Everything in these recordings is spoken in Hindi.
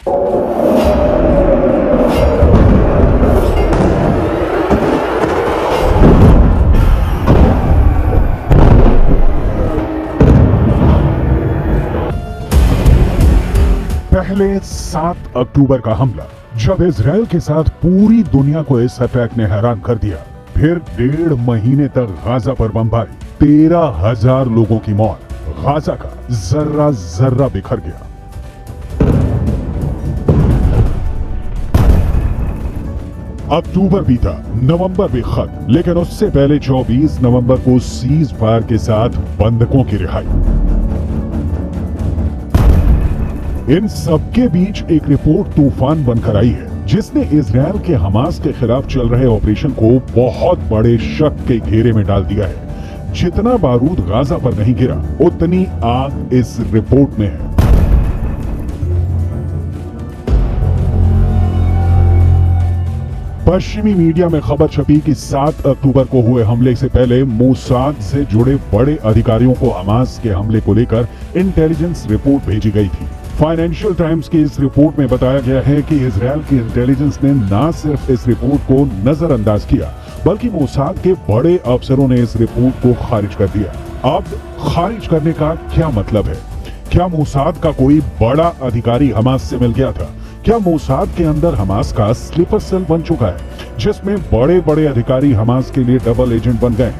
पहले 7 अक्टूबर का हमला, जब इजराइल के साथ पूरी दुनिया को इस अटैक ने हैरान कर दिया। फिर 1.5 महीने तक गाजा पर बमबारी, 13,000 लोगों की मौत, गाजा का जर्रा जर्रा बिखर गया। अक्टूबर बीता, नवंबर भी खत्म, लेकिन उससे पहले 24 नवंबर को सीज फायर के साथ बंधकों की रिहाई। इन सबके बीच एक रिपोर्ट तूफान बनकर आई है, जिसने इजराइल के हमास के खिलाफ चल रहे ऑपरेशन को बहुत बड़े शक के घेरे में डाल दिया है। जितना बारूद गाजा पर नहीं गिरा, उतनी आग इस रिपोर्ट में है। पश्चिमी मीडिया में खबर छपी कि 7 अक्टूबर को हुए हमले से पहले मोसाद से जुड़े बड़े अधिकारियों को हमास के हमले को लेकर इंटेलिजेंस रिपोर्ट भेजी गई थी। फाइनेंशियल टाइम्स की इस रिपोर्ट में बताया गया है कि इजराइल की इंटेलिजेंस ने न सिर्फ इस रिपोर्ट को नजरअंदाज किया, बल्कि मोसाद के बड़े अफसरों ने इस रिपोर्ट को खारिज कर दिया। अब खारिज करने का क्या मतलब है? क्या मोसाद का कोई बड़ा अधिकारी हमास से मिल गया था? क्या मोसाद के अंदर हमास का स्लीपर सेल बन चुका है, जिसमें बड़े बड़े अधिकारी हमास के लिए डबल एजेंट बन गए?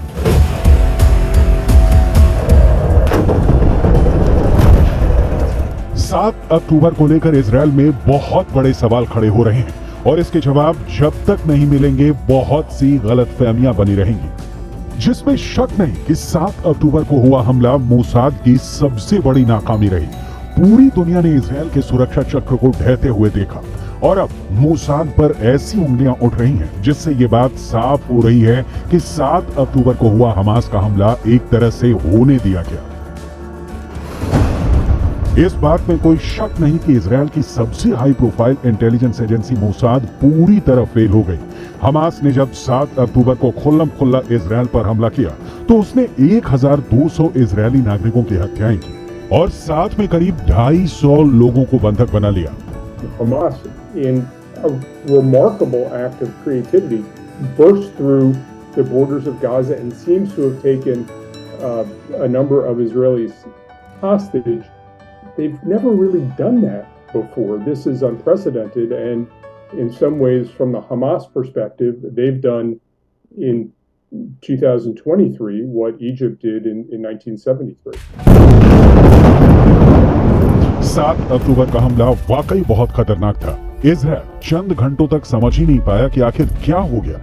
7 अक्टूबर को लेकर इजराइल में बहुत बड़े सवाल खड़े हो रहे हैं और इसके जवाब जब तक नहीं मिलेंगे, बहुत सी गलतफहमियां बनी रहेंगी। जिसमें शक नहीं कि 7 अक्टूबर को हुआ हमला मोसाद की सबसे बड़ी नाकामी रही। पूरी दुनिया ने इजराइल के सुरक्षा चक्र को ढहते हुए देखा और अब मोसाद पर ऐसी उंगलियां उठ रही हैं, जिससे ये बात साफ हो रही है कि 7 अक्टूबर को हुआ हमास का हमला एक तरह से होने दिया गया। इस बात में कोई शक नहीं कि इजराइल की सबसे high profile intelligence agency Mossad पूरी तरह फेल हो गई। हमास ने जब 7 अक्टूबर को खुल्लम खुल्ला इजराइल पर हमला किया, तो उसने 1200 इजरायली नागरिकों की हत्याएं की और साथ में करीब 250 लोगों को बंधक बना लिया। Hamas, in a remarkable act of creativity, burst through the borders of Gaza and seems to have taken a number of Israelis hostage. They've never really done that before. This is unprecedented, and in some ways, from the Hamas perspective, they've done in 2023 what Egypt did in 1973. 7 अक्टूबर का हमला वाकई बहुत खतरनाक था। इजराइल चंद घंटों तक समझ ही नहीं पाया कि आखिर क्या हो गया,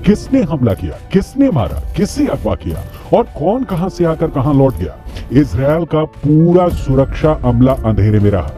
किसने हमला किया, किसने मारा, किससे अगवा किया और कौन कहां से आकर कहां लौट गया। इजराइल का पूरा सुरक्षा अमला अंधेरे में रहा।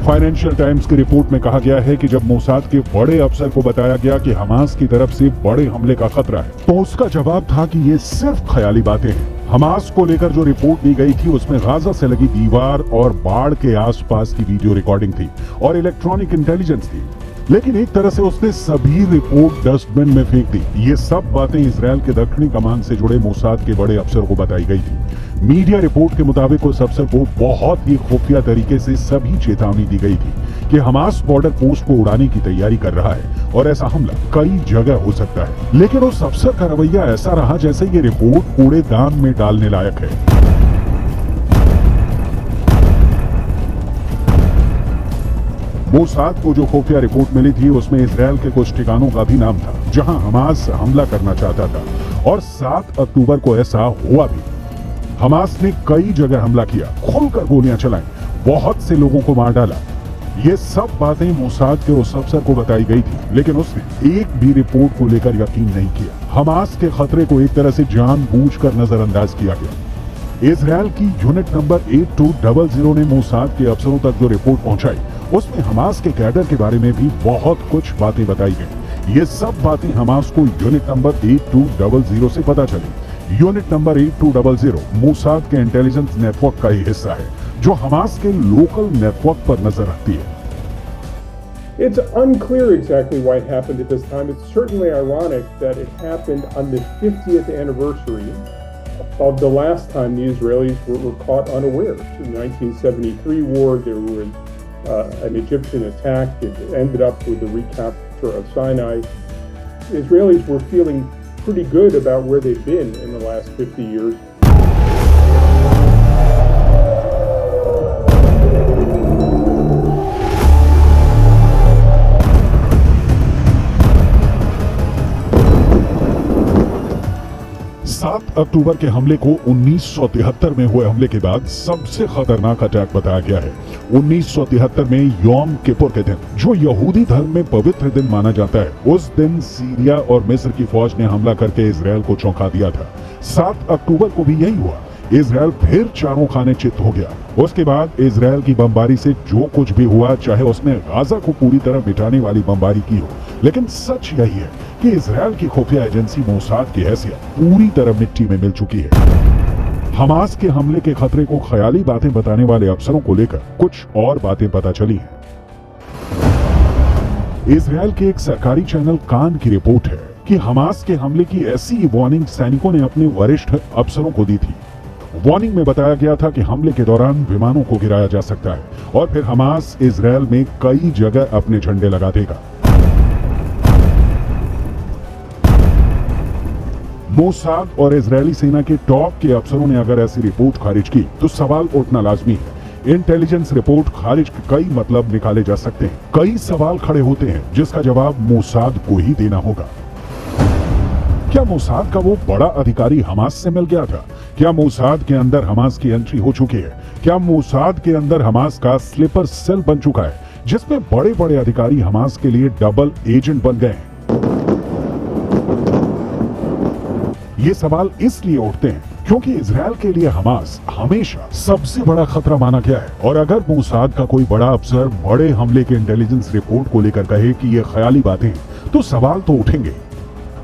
फाइनेंशियल टाइम्स की रिपोर्ट में कहा गया है कि जब मोसाद के बड़े अफसर को बताया गया कि हमास की तरफ से बड़े हमले का खतरा है, तो उसका जवाब था कि ये सिर्फ ख्याली बातें हैं। हमास को लेकर जो रिपोर्ट दी गई थी, उसमें गाजा से लगी दीवार और बाढ़ के आसपास की वीडियो रिकॉर्डिंग थी और इलेक्ट्रॉनिक इंटेलिजेंस थी। लेकिन एक तरह से उसने सभी रिपोर्ट डस्टबिन में फेंक दी। ये सब बातें इजराइल के दक्षिणी कमान से जुड़े मोसाद के बड़े अफसर को बताई गई थी। मीडिया रिपोर्ट के मुताबिक उस अफसर को बहुत ही खुफिया तरीके से सभी चेतावनी दी गई थी कि हमास बॉर्डर पोस्ट को उड़ाने की तैयारी कर रहा है और ऐसा हमला कई जगह हो सकता है। लेकिन उस अफसर का रवैया ऐसा रहा जैसे ये रिपोर्ट कूड़ेदान में डालने लायक है। मोसाद को जो खुफिया रिपोर्ट मिली थी, उसमें इजराइल के कुछ ठिकानों का भी नाम था जहां हमास हमला करना चाहता था और 7 अक्टूबर को ऐसा हुआ भी। हमास ने कई जगह हमला किया, खुलकर गोलियां चलाई, बहुत से लोगों को मार डाला। ये सब बातें मोसाद के उस अफसर को बताई गई थी, लेकिन उसने एक भी रिपोर्ट को लेकर यकीन नहीं किया। हमास के खतरे को एक तरह से जानबूझकर नजरअंदाज किया गया। इजराइल की यूनिट नंबर 8200 ने मोसाद के अफसरों तक जो रिपोर्ट पहुंचाई, उसमें हमास के कैडर के बारे में भी बहुत कुछ बातें बताई गई। ये सब बातें हमास को यूनिट नंबर 8200 से पता चली। यूनिट नंबर 8200 मोसाद के इंटेलिजेंस नेटवर्क का ही हिस्सा है, जो हमास के लोकल नेटवर्क पर नजर रखती है। It's unclear exactly why it happened at this time. It's certainly ironic that it happened on the 50th anniversary of the last time the Israelis were caught unawares. In the 1973 war, there were an Egyptian attack. It ended up with the recapture of Sinai. Israelis were feeling pretty good about where they've been in the last 50 years. अक्टूबर के हमले को 1973 में हुए हमले के बाद सबसे खतरनाक अटैक बताया गया है। 1973 में यौम किपुर के दिन, जो यहूदी धर्म में पवित्र दिन माना जाता है, उस दिन सीरिया और मिस्र की फौज ने हमला करके इजरायल को चौंका दिया था। 7 अक्टूबर को भी यही हुआ। इजरायल फिर चारों खाने चित हो गया। उसके बाद इजरायल की बमबारी से जो कुछ भी हुआ, चाहे उसने गाजा को पूरी तरह मिटाने वाली बमबारी की हो, लेकिन सच यही है कि इजरायल की खुफिया एजेंसी मोसाद की हैसियत पूरी तरह मिट्टी में मिल चुकी है। हमास के हमले के खतरे को ख्याली बातें बताने वाले अफसरों को लेकर कुछ और बातें पता चली हैं। इजरायल के एक सरकारी चैनल कान की रिपोर्ट है कि हमास के हमले की ऐसी वार्निंग सैनिकों ने अपने वरिष्ठ अफसरों को दी थी। वार्निंग में बताया गया था कि हमले के दौरान विमानों को गिराया जा सकता है और फिर हमास इजरायल में कई जगह अपने झंडे लगा देगा। मोसाद और इजरायली सेना के टॉप के अफसरों ने अगर ऐसी रिपोर्ट खारिज की तो सवाल उठना लाजमी है। इंटेलिजेंस रिपोर्ट खारिज के कई मतलब निकाले जा सकते हैं। कई सवाल खड़े होते हैं जिसका जवाब मोसाद को ही देना होगा। क्या मोसाद का वो बड़ा अधिकारी हमास से मिल गया था? क्या मोसाद के अंदर हमास की एंट्री हो चुकी है? क्या मोसाद के अंदर हमास का स्लीपर सेल बन चुका है जिसमें बड़े बड़े अधिकारी हमास के लिए डबल एजेंट बन गए हैं? ये सवाल इसलिए उठते हैं क्योंकि इजरायल के लिए हमास हमेशा सबसे बड़ा खतरा माना गया है और अगर मोसाद का कोई बड़ा अफसर बड़े हमले के इंटेलिजेंस रिपोर्ट को लेकर कहे कि ये ख्याली बातें हैं, तो सवाल तो उठेंगे।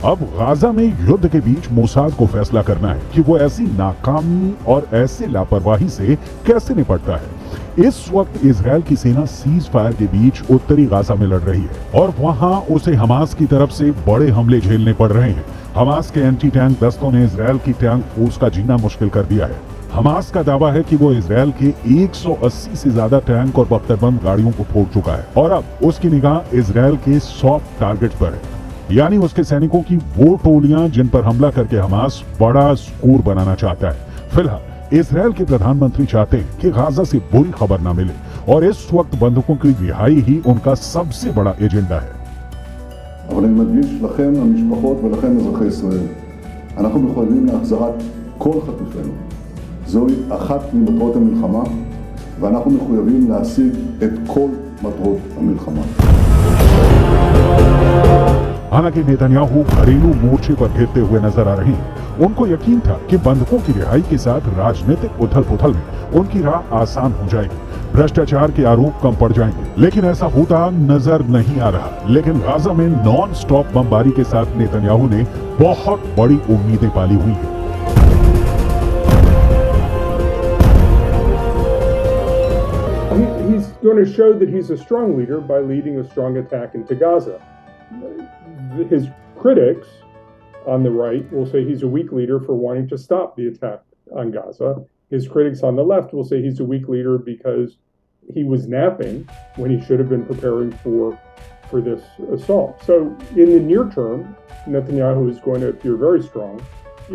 अब गाजा में युद्ध के बीच मोसाद को फैसला करना है कि वो ऐसी नाकामी और ऐसे लापरवाही से कैसे निपटता है। इस वक्त इजरायल की सेना सीज फायर के बीच उत्तरी गाजा में लड़ रही है और वहां उसे हमास की तरफ से बड़े हमले झेलने पड़ रहे हैं। हमास के एंटी टैंक दस्तों ने इजरायल की टैंक फोर्स का जीना मुश्किल कर दिया है। हमास का दावा है कि वो इजरायल के 180 से ज्यादा टैंक और बख्तरबंद गाड़ियों को फोड़ चुका है और अब उसकी निगाह इजरायल के सॉफ्ट टारगेट पर है, यानी उसके सैनिकों की वो टोलियां जिन पर हमला करके हमास बड़ा स्कोर बनाना चाहता है। फिलहाल इजरायल के प्रधानमंत्री चाहते हैं कि गाजा से बुरी खबर न मिले और इस वक्त बंधकों की रिहाई ही उनका सबसे बड़ा एजेंडा है। אבל אני מדגיש לכם, המשפחות ולכם אזרחי ישראל, אנחנו מחויבים להחזרת כל חטופינו. זוהי אחת ממטרות המלחמה, ואנחנו מחויבים להשיג את כל מטרות המלחמה. हालांकि नेतन्याहू घरेलू मोर्चे पर घिरते हुए नजर आ रहे हैं। उनको यकीन था कि बंधकों की रिहाई के साथ राजनीतिक उथल-पुथल में उनकी राह आसान हो जाएगी, भ्रष्टाचार के आरोप कम पड़ जाएंगे, लेकिन ऐसा होता नजर नहीं आ रहा। लेकिन गाजा में नॉन स्टॉप बमबारी के साथ नेतन्याहू ने बहुत बड़ी उम्मीदें पाली हुई हैं। He's going to show that he's a strong leader by leading a strong attack into Gaza. His critics on the right will say he's a weak leader for wanting to stop the attack on Gaza. His critics on the left will say he's a weak leader because he was napping when he should have been preparing for this assault. So in the near term, Netanyahu is going to appear very strong.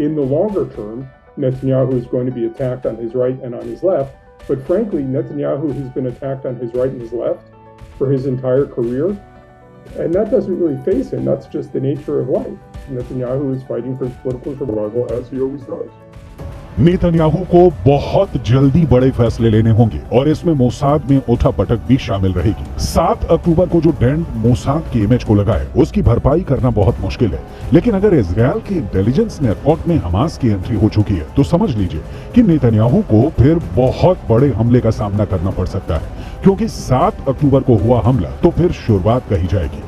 In the longer term, Netanyahu is going to be attacked on his right and on his left. But frankly, Netanyahu has been attacked on his right and his left for his entire career. And that doesn't really faze him. That's just the nature of life. Netanyahu is fighting for his political survival as he always does. Netanyahu को बहुत जल्दी बड़े फैसले लेने होंगे और इसमें मोसाद में उठापटक भी शामिल रहेगी। 7 अक्टूबर को जो डेंट मोसाद की इमेज को लगा है, उसकी भरपाई करना बहुत मुश्किल है। लेकिन अगर इजरायल के इंटेलिजेंस नेटवर्क में हमास की एंट्री हो चुकी है, तो समझ लीजिए कि नेतन्याहू को फिर बहुत बड़े हमले का सामना करना पड़ सकता है, क्योंकि 7 अक्टूबर को हुआ हमला तो फिर शुरुआत कही जाएगी।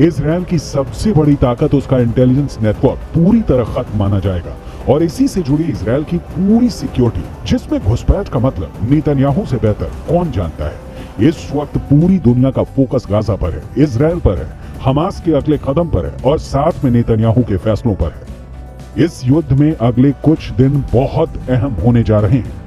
इजरायल की सबसे बड़ी ताकत उसका इंटेलिजेंस नेटवर्क पूरी तरह खत्म माना जाएगा और इसी से जुड़ी इजरायल की पूरी सिक्योरिटी, जिसमें घुसपैठ का मतलब नेतन्याहू से बेहतर कौन जानता है। इस वक्त पूरी दुनिया का फोकस गाजा पर है, इजरायल पर है, हमास के अगले कदम पर है और साथ में नेतन्याहू के फैसलों पर है। इस युद्ध में अगले कुछ दिन बहुत अहम होने जा रहे हैं।